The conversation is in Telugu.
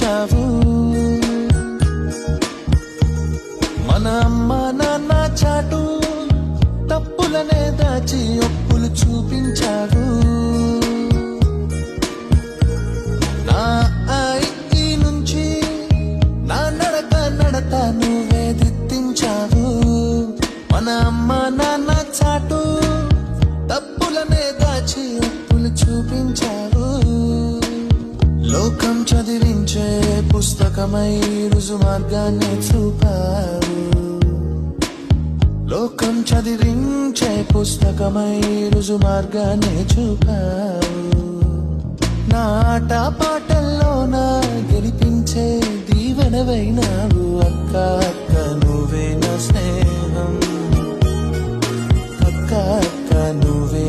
చూపించావు. మన అమ్మ నాన్న చాటు తప్పులనే దాచి ఒప్పులు చూపించావు. నా ఈ నుంచి నా నడత నువ్వే దిద్దించావు. మన అమ్మ నాన్న చాటు తప్పులనే దాచి ఒప్పులు చూపించావు. లోకం చదివించే పుస్తకమై రుజు మార్గాన్ని చూపావు. లోకం చదివించే పుస్తకమై రుజు మార్గాన్ని చూపావు. నా ఆట పాటల్లోన గెలిపించే దీవెనవైనావు. అక్క అక్క నువ్వే నా స్నేహం, అక్క అక్క నువ్వే